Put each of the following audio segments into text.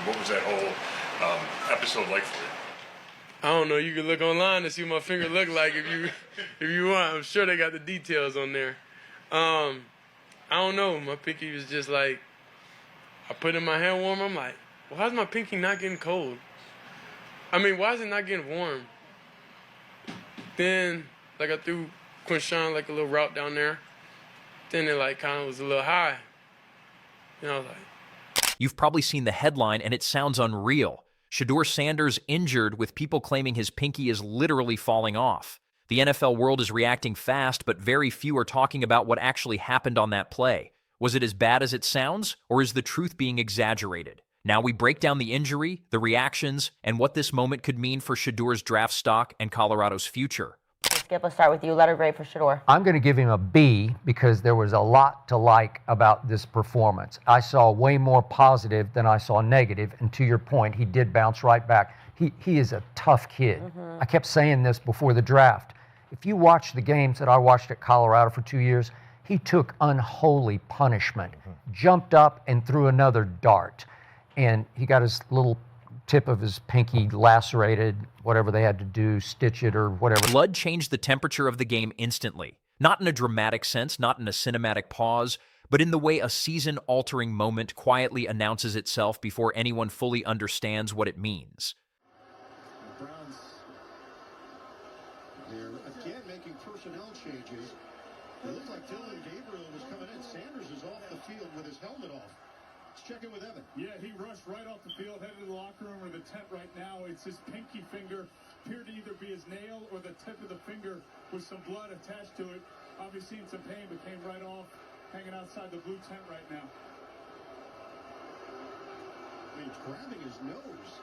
What was that whole episode like for you? I don't know. You can look online and see what my finger look like if you want. I'm sure they got the details on there. I don't know. My pinky was just like, I put in my hand warmer. I'm like, why is my pinky not getting cold? I mean, why is it not getting warm? Then, like, I threw Quinshawn like a little route down there. Then it like kind of was a little high. And I was like, You've probably seen the headline, and it sounds unreal. Shedeur Sanders injured, with people claiming his pinky is literally falling off. The NFL world is reacting fast, but very few are talking about what actually happened on that play. Was it as bad as it sounds, or is the truth being exaggerated? Now we break down the injury, the reactions, and what this moment could mean for Shedeur's draft stock and Colorado's future. Skip, let's start with you. Letter grade for Shedeur. I'm going to give him a B because there was a lot to like about this performance. I saw way more positive than I saw negative, and to your point, he did bounce right back. He is a tough kid. I kept saying this before the draft. If you watch the games that I watched at Colorado for 2 years, he took unholy punishment, jumped up and threw another dart, and he got his little tip of his pinky lacerated, whatever they had to do, stitch it or whatever. Blood changed the temperature of the game instantly. Not in a dramatic sense, not in a cinematic pause, but in the way a season-altering moment quietly announces itself before anyone fully understands what it means. The Browns, they're again making personnel changes. It looked like Dylan Gabriel was coming in. Sanders is off the field with his helmet off. Let's check in with Evan. Yeah, he rushed right off the field, headed to the locker room or the tent right now. It's his pinky finger. Appeared to either be his nail or the tip of the finger with some blood attached to it. Obviously in some pain, but came right off, hanging outside the blue tent right now. He's grabbing his nose.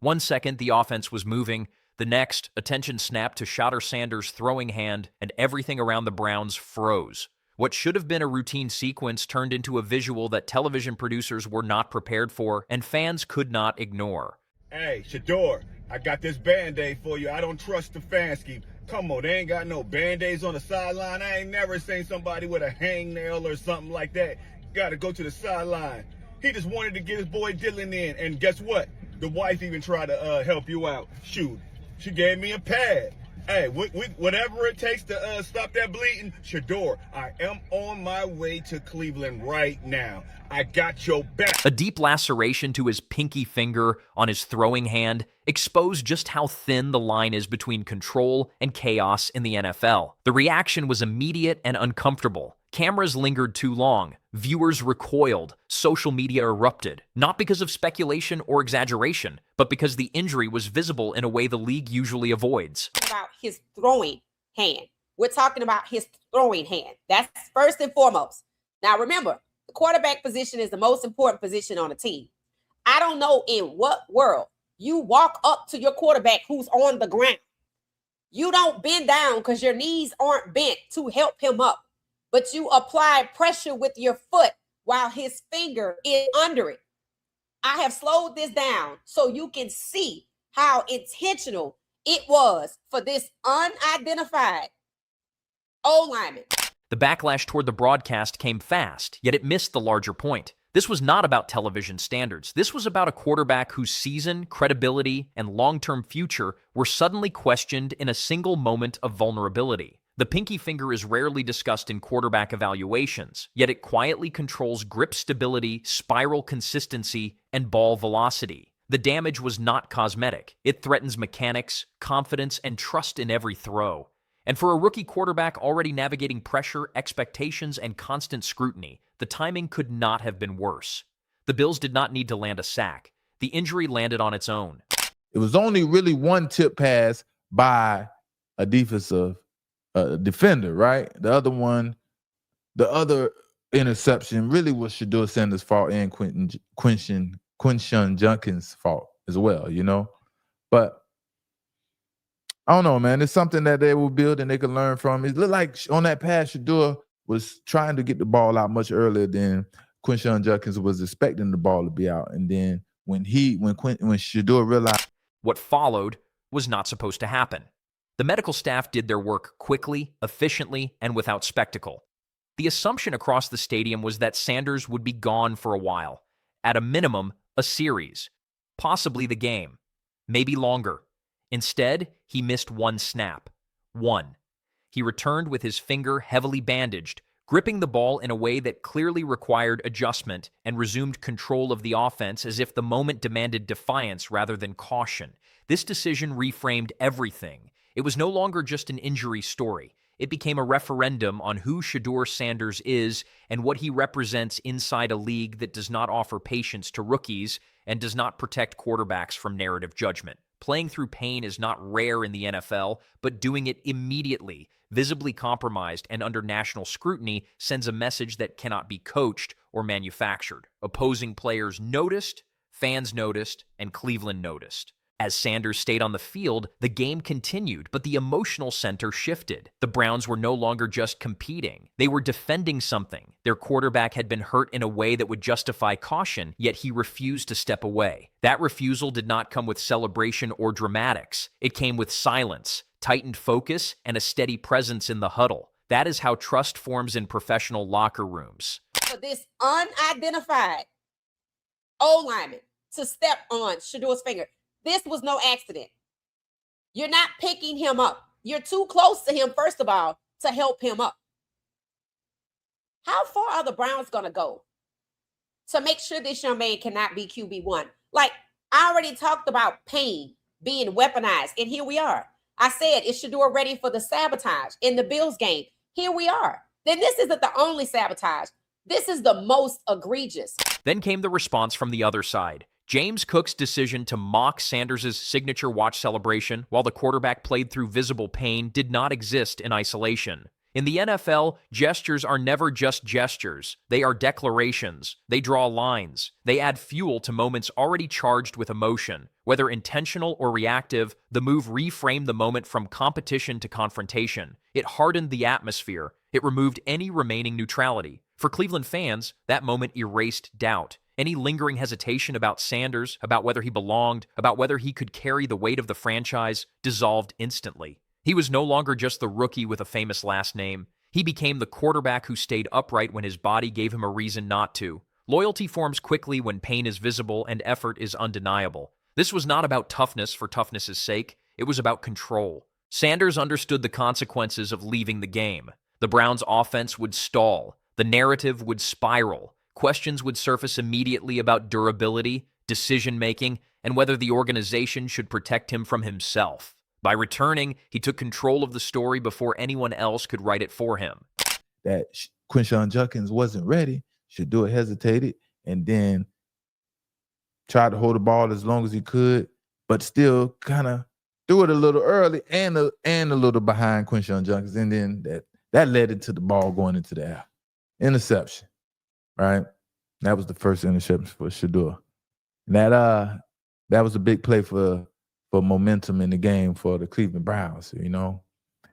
1 second, the offense was moving. The next, attention snapped to Shedeur Sanders' throwing hand, and everything around the Browns froze. What should have been a routine sequence turned into a visual that television producers were not prepared for and fans could not ignore. Hey, Shedeur, I got this Band-Aid for you. I don't trust the fan scheme. Come on, they ain't got no Band-Aids on the sideline. I ain't never seen somebody with a hangnail or something like that. Gotta go to the sideline. He just wanted to get his boy Dylan in, and guess what? The wife even tried to help you out. Shoot, she gave me a pad. Hey, whatever it takes to stop that bleeding, Shedeur, I am on my way to Cleveland right now. I got your back. A deep laceration to his pinky finger on his throwing hand exposed just how thin the line is between control and chaos in the NFL. The reaction was immediate and uncomfortable. Cameras lingered too long. Viewers recoiled. Social media erupted. Not because of speculation or exaggeration, but because the injury was visible in a way the league usually avoids. About his throwing hand. We're talking about his throwing hand. That's first and foremost. Now remember, the quarterback position is the most important position on a team. I don't know in what world you walk up to your quarterback who's on the ground. You don't bend down because your knees aren't bent to help him up, but you apply pressure with your foot while his finger is under it. I have slowed this down so you can see how intentional it was for this unidentified O-lineman. The backlash toward the broadcast came fast, yet it missed the larger point. This was not about television standards. This was about a quarterback whose season, credibility, and long-term future were suddenly questioned in a single moment of vulnerability. The pinky finger is rarely discussed in quarterback evaluations, yet it quietly controls grip stability, spiral consistency, and ball velocity. The damage was not cosmetic. It threatens mechanics, confidence, and trust in every throw. And for a rookie quarterback already navigating pressure, expectations, and constant scrutiny, the timing could not have been worse. The Bills did not need to land a sack. The injury landed on its own. It was only really one tip pass by a defensive defender, right? The other interception really was Shedeur Sanders' fault and Quinshawn Junkins' fault as well, you know? But I don't know, man. It's something that they will build and they can learn from. It looked like on that pass, Shedeur was trying to get the ball out much earlier than Quinshawn Junkins was expecting the ball to be out. And then when Shedeur realized what followed was not supposed to happen. The medical staff did their work quickly, efficiently, and without spectacle. The assumption across the stadium was that Sanders would be gone for a while. At a minimum, a series. Possibly the game. Maybe longer. Instead, he missed one snap. One. He returned with his finger heavily bandaged, gripping the ball in a way that clearly required adjustment, and resumed control of the offense as if the moment demanded defiance rather than caution. This decision reframed everything. It was no longer just an injury story. It became a referendum on who Shedeur Sanders is and what he represents inside a league that does not offer patience to rookies and does not protect quarterbacks from narrative judgment. Playing through pain is not rare in the NFL, but doing it immediately, visibly compromised, and under national scrutiny sends a message that cannot be coached or manufactured. Opposing players noticed, fans noticed, and Cleveland noticed. As Sanders stayed on the field, the game continued, but the emotional center shifted. The Browns were no longer just competing. They were defending something. Their quarterback had been hurt in a way that would justify caution, yet he refused to step away. That refusal did not come with celebration or dramatics. It came with silence, tightened focus, and a steady presence in the huddle. That is how trust forms in professional locker rooms. For this unidentified O-lineman to step on Shedeur's finger, this was no accident. You're not picking him up. You're too close to him, first of all, to help him up. How far are the Browns going to go to make sure this young man cannot be QB1? Like, I already talked about pain being weaponized, and here we are. I said, is Shedeur ready for the sabotage in the Bills game? Here we are. Then this isn't the only sabotage. This is the most egregious. Then came the response from the other side. James Cook's decision to mock Sanders' signature watch celebration while the quarterback played through visible pain did not exist in isolation. In the NFL, gestures are never just gestures. They are declarations. They draw lines. They add fuel to moments already charged with emotion. Whether intentional or reactive, the move reframed the moment from competition to confrontation. It hardened the atmosphere. It removed any remaining neutrality. For Cleveland fans, that moment erased doubt. Any lingering hesitation about Sanders, about whether he belonged, about whether he could carry the weight of the franchise, dissolved instantly. He was no longer just the rookie with a famous last name. He became the quarterback who stayed upright when his body gave him a reason not to. Loyalty forms quickly when pain is visible and effort is undeniable. This was not about toughness for toughness' sake. It was about control. Sanders understood the consequences of leaving the game. The Browns' offense would stall. The narrative would spiral. Questions would surface immediately about durability, decision-making, and whether the organization should protect him from himself. By returning, he took control of the story before anyone else could write it for him. That Quinshon Judkins wasn't ready, Shedeur hesitated, and then tried to hold the ball as long as he could, but still kind of threw it a little early and a little behind Quinshon Judkins, and then that led into the ball going into the air. Interception, right? That was the first interception for Shedeur. That was a big play for momentum in the game for the Cleveland Browns, you know.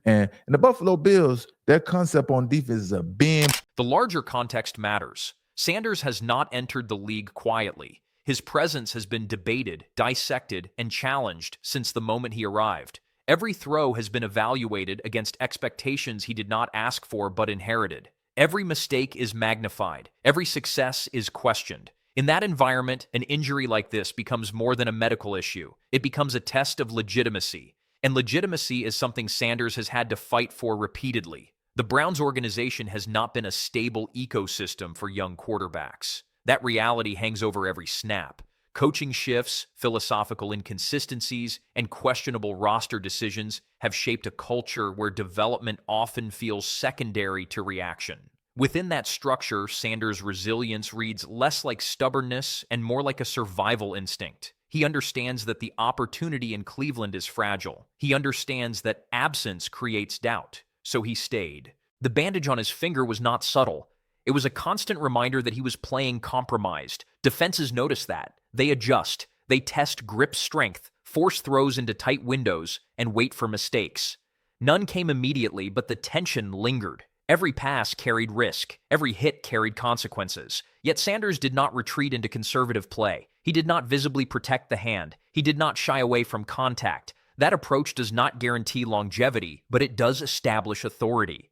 And the Buffalo Bills, their concept on defense is a bend. The larger context matters. Sanders has not entered the league quietly. His presence has been debated, dissected, and challenged since the moment he arrived. Every throw has been evaluated against expectations he did not ask for but inherited. Every mistake is magnified. Every success is questioned. In that environment, an injury like this becomes more than a medical issue. It becomes a test of legitimacy. And legitimacy is something Sanders has had to fight for repeatedly. The Browns organization has not been a stable ecosystem for young quarterbacks. That reality hangs over every snap. Coaching shifts, philosophical inconsistencies, and questionable roster decisions have shaped a culture where development often feels secondary to reaction. Within that structure, Sanders' resilience reads less like stubbornness and more like a survival instinct. He understands that the opportunity in Cleveland is fragile. He understands that absence creates doubt, so he stayed. The bandage on his finger was not subtle. It was a constant reminder that he was playing compromised. Defenses notice that. They adjust. They test grip strength, force throws into tight windows, and wait for mistakes. None came immediately, but the tension lingered. Every pass carried risk. Every hit carried consequences. Yet Sanders did not retreat into conservative play. He did not visibly protect the hand. He did not shy away from contact. That approach does not guarantee longevity, but it does establish authority.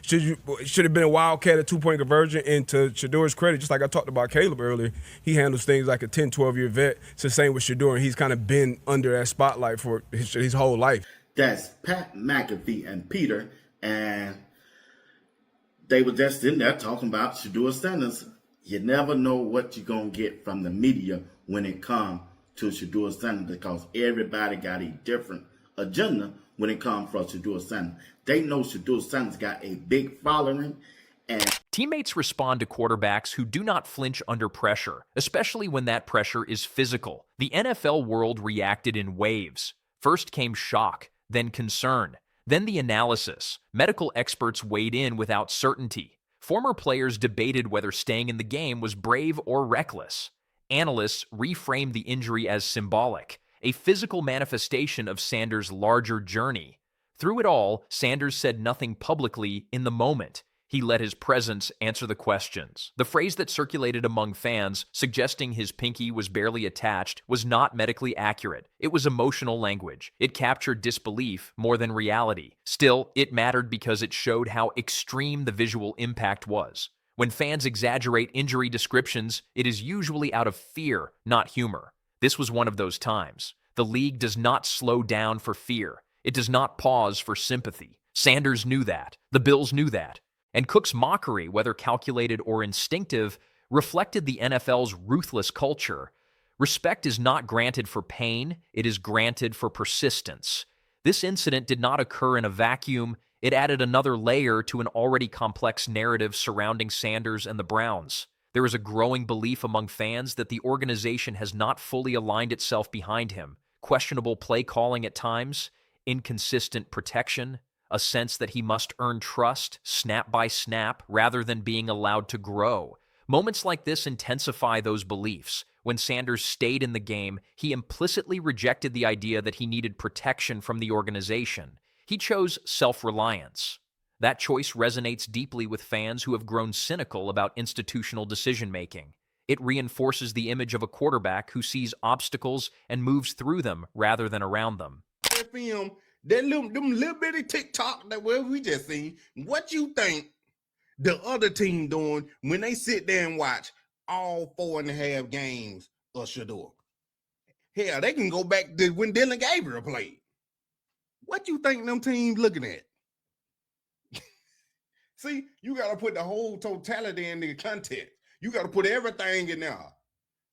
Should have been a wildcat, a 2-point conversion. And to Shedeur's credit, just like I talked about Caleb earlier, he handles things like a 10, 12-year vet. It's the same with Shedeur, and he's kind of been under that spotlight for his whole life. That's Pat McAfee and Peter, and they were just in there talking about Shedeur Sanders. You never know what you're going to get from the media when it comes to Shedeur Sanders, because everybody got a different agenda when it comes from Shedeur Sanders. They know Shedeur Sanders got a big following. And teammates respond to quarterbacks who do not flinch under pressure, especially when that pressure is physical. The NFL world reacted in waves. First came shock, then concern, then the analysis. Medical experts weighed in without certainty. Former players debated whether staying in the game was brave or reckless. Analysts reframed the injury as symbolic, a physical manifestation of Sanders' larger journey. Through it all, Sanders said nothing publicly in the moment. He let his presence answer the questions. The phrase that circulated among fans, suggesting his pinky was barely attached, was not medically accurate. It was emotional language. It captured disbelief more than reality. Still, it mattered because it showed how extreme the visual impact was. When fans exaggerate injury descriptions, it is usually out of fear, not humor. This was one of those times. The league does not slow down for fear. It does not pause for sympathy. Sanders knew that. The Bills knew that. And Cook's mockery, whether calculated or instinctive, reflected the NFL's ruthless culture. Respect is not granted for pain, it is granted for persistence. This incident did not occur in a vacuum. It added another layer to an already complex narrative surrounding Sanders and the Browns. There is a growing belief among fans that the organization has not fully aligned itself behind him. Questionable play calling at times, inconsistent protection, a sense that he must earn trust snap by snap rather than being allowed to grow. Moments like this intensify those beliefs. When Sanders stayed in the game, he implicitly rejected the idea that he needed protection from the organization. He chose self-reliance. That choice resonates deeply with fans who have grown cynical about institutional decision-making. It reinforces the image of a quarterback who sees obstacles and moves through them rather than around them. Film, them little bitty TikTok that we just seen. What you think the other team doing when they sit there and watch all 4.5 games of Shedeur? Hell, they can go back to when Dylan Gabriel played. What you think them teams looking at? See, you got to put the whole totality in the context. You got to put everything in there.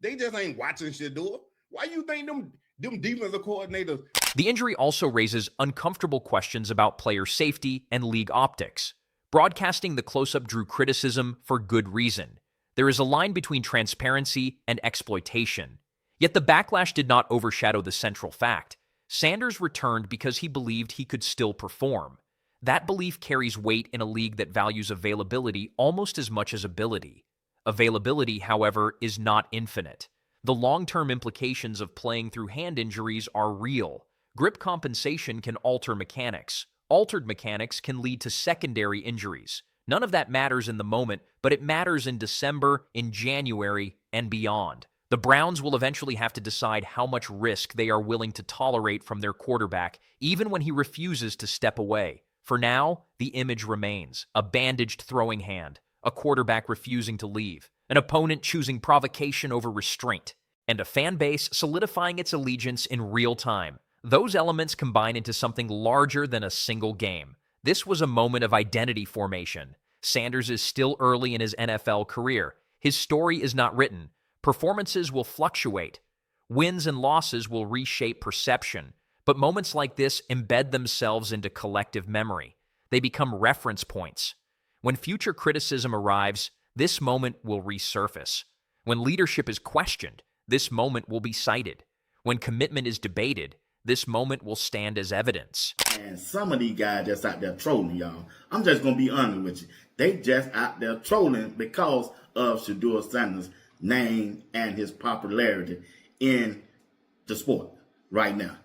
They just ain't watching Shedeur. Why you think them defensive coordinators? The injury also raises uncomfortable questions about player safety and league optics. Broadcasting the close-up drew criticism for good reason. There is a line between transparency and exploitation. Yet the backlash did not overshadow the central fact. Sanders returned because he believed he could still perform. That belief carries weight in a league that values availability almost as much as ability. Availability, however, is not infinite. The long-term implications of playing through hand injuries are real. Grip compensation can alter mechanics. Altered mechanics can lead to secondary injuries. None of that matters in the moment, but it matters in December, in January, and beyond. The Browns will eventually have to decide how much risk they are willing to tolerate from their quarterback, even when he refuses to step away. For now, the image remains: a bandaged throwing hand, a quarterback refusing to leave, an opponent choosing provocation over restraint, and a fan base solidifying its allegiance in real time. Those elements combine into something larger than a single game. This was a moment of identity formation. Sanders is still early in his NFL career. His story is not written. Performances will fluctuate. Wins and losses will reshape perception. But moments like this embed themselves into collective memory. They become reference points. When future criticism arrives, this moment will resurface. When leadership is questioned, this moment will be cited. When commitment is debated, this moment will stand as evidence. And some of these guys just out there trolling, y'all. I'm just going to be honest with you. They just out there trolling because of Shedeur Sanders' name and his popularity in the sport right now.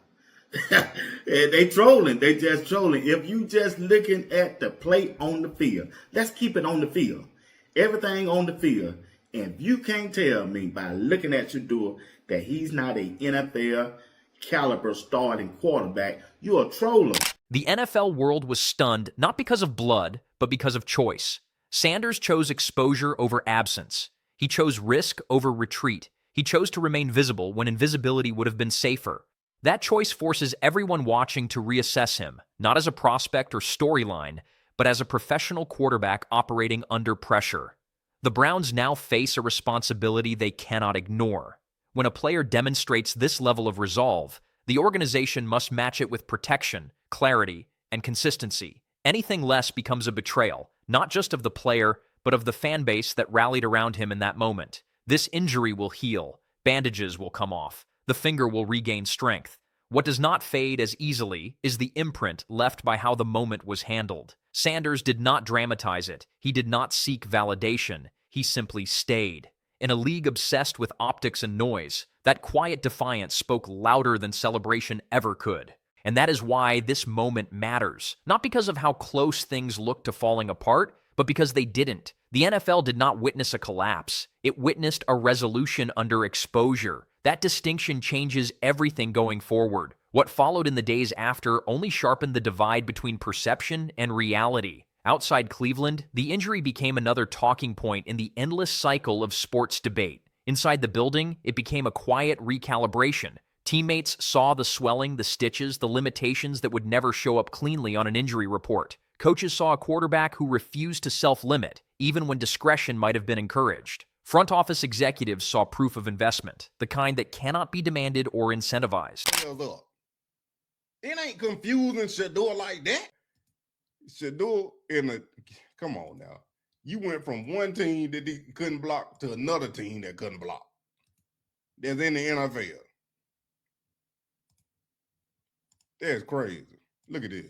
They trolling. They just trolling. If you just looking at the play on the field, let's keep it on the field. Everything on the field. And if you can't tell me by looking at Shedeur that he's not an NFL caliber starting quarterback, you're a troller. The NFL world was stunned not because of blood, but because of choice. Sanders chose exposure over absence. He chose risk over retreat. He chose to remain visible when invisibility would have been safer. That choice forces everyone watching to reassess him, not as a prospect or storyline, but as a professional quarterback operating under pressure. The Browns now face a responsibility they cannot ignore. When a player demonstrates this level of resolve, the organization must match it with protection, clarity, and consistency. Anything less becomes a betrayal, not just of the player, but of the fan base that rallied around him in that moment. This injury will heal, bandages will come off, the finger will regain strength. What does not fade as easily is the imprint left by how the moment was handled. Sanders did not dramatize it. He did not seek validation. He simply stayed. In a league obsessed with optics and noise, that quiet defiance spoke louder than celebration ever could. And that is why this moment matters. Not because of how close things looked to falling apart, but because they didn't. The NFL did not witness a collapse. It witnessed a resolution under exposure. That distinction changes everything going forward. What followed in the days after only sharpened the divide between perception and reality. Outside Cleveland, the injury became another talking point in the endless cycle of sports debate. Inside the building, it became a quiet recalibration. Teammates saw the swelling, the stitches, the limitations that would never show up cleanly on an injury report. Coaches saw a quarterback who refused to self-limit, even when discretion might have been encouraged. Front office executives saw proof of investment, the kind that cannot be demanded or incentivized. It ain't confusing Shedeur like that. Shedeur come on now. You went from one team that couldn't block to another team that couldn't block. That's in the NFL. That's crazy. Look at this.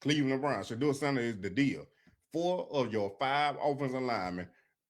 Cleveland Browns. Shedeur Sanders is the deal. 4 of your 5 offensive linemen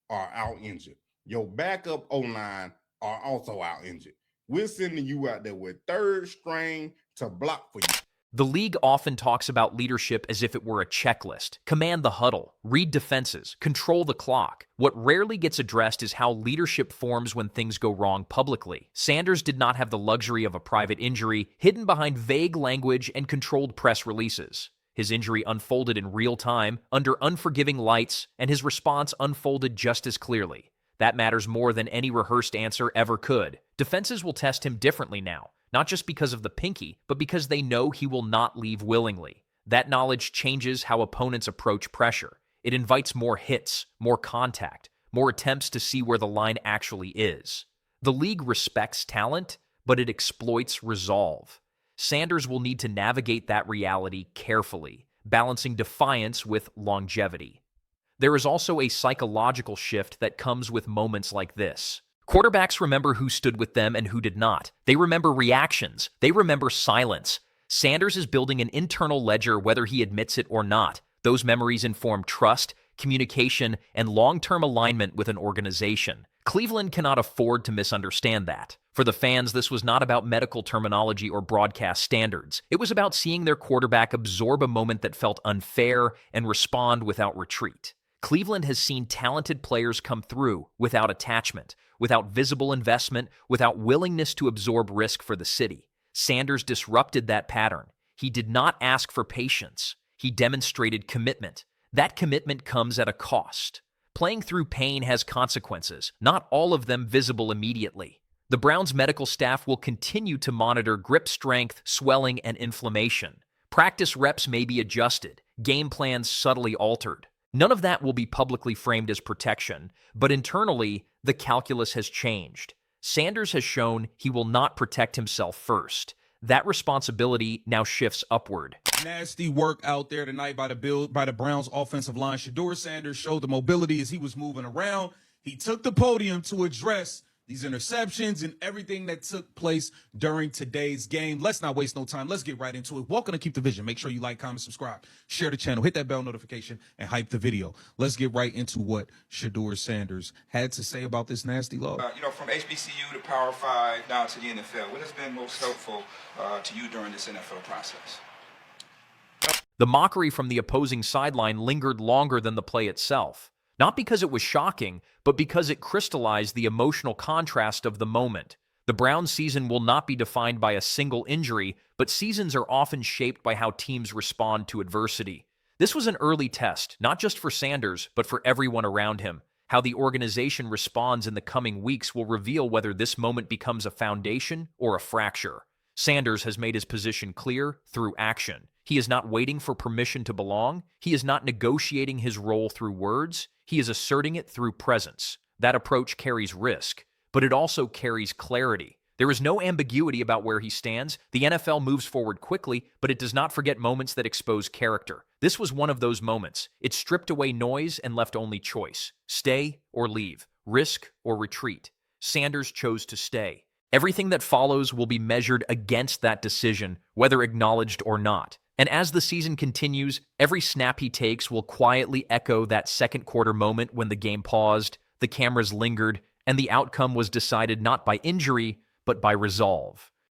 are out injured. Your backup O-line are also out injured. We're sending you out there with third string to block for you. The league often talks about leadership as if it were a checklist. Command the huddle, read defenses, control the clock. What rarely gets addressed is how leadership forms when things go wrong publicly. Sanders did not have the luxury of a private injury hidden behind vague language and controlled press releases. His injury unfolded in real time, under unforgiving lights, and his response unfolded just as clearly. That matters more than any rehearsed answer ever could. Defenses will test him differently now, not just because of the pinky, but because they know he will not leave willingly. That knowledge changes how opponents approach pressure. It invites more hits, more contact, more attempts to see where the line actually is. The league respects talent, but it exploits resolve. Sanders will need to navigate that reality carefully, balancing defiance with longevity. There is also a psychological shift that comes with moments like this. Quarterbacks remember who stood with them and who did not. They remember reactions. They remember silence. Sanders is building an internal ledger whether he admits it or not. Those memories inform trust, communication, and long-term alignment with an organization. Cleveland cannot afford to misunderstand that. For the fans, this was not about medical terminology or broadcast standards. It was about seeing their quarterback absorb a moment that felt unfair and respond without retreat. Cleveland has seen talented players come through without attachment, without visible investment, without willingness to absorb risk for the city. Sanders disrupted that pattern. He did not ask for patience. He demonstrated commitment. That commitment comes at a cost. Playing through pain has consequences, not all of them visible immediately. The Browns' medical staff will continue to monitor grip strength, swelling, and inflammation. Practice reps may be adjusted, game plans subtly altered. None of that will be publicly framed as protection, but internally, the calculus has changed. Sanders has shown he will not protect himself first. That responsibility now shifts upward. Nasty work out there tonight by the Browns offensive line. Shedeur Sanders showed the mobility as he was moving around. He took the podium to address these interceptions and everything that took place during today's game. Let's not waste no time. Let's get right into it. Welcome to Keep the Vision. Make sure you like, comment, subscribe, share the channel, hit that bell notification, and hype the video. Let's get right into what Shedeur Sanders had to say about this nasty law. From HBCU to Power 5 down to the NFL, what has been most helpful to you during this NFL process? The mockery from the opposing sideline lingered longer than the play itself. Not because it was shocking, but because it crystallized the emotional contrast of the moment. The Browns' season will not be defined by a single injury, but seasons are often shaped by how teams respond to adversity. This was an early test, not just for Sanders, but for everyone around him. How the organization responds in the coming weeks will reveal whether this moment becomes a foundation or a fracture. Sanders has made his position clear through action. He is not waiting for permission to belong. He is not negotiating his role through words. He is asserting it through presence. That approach carries risk, but it also carries clarity. There is no ambiguity about where he stands. The NFL moves forward quickly, but it does not forget moments that expose character. This was one of those moments. It stripped away noise and left only choice. Stay or leave. Risk or retreat. Sanders chose to stay. Everything that follows will be measured against that decision, whether acknowledged or not. And as the season continues, every snap he takes will quietly echo that second quarter moment when the game paused, the cameras lingered, and the outcome was decided not by injury, but by resolve.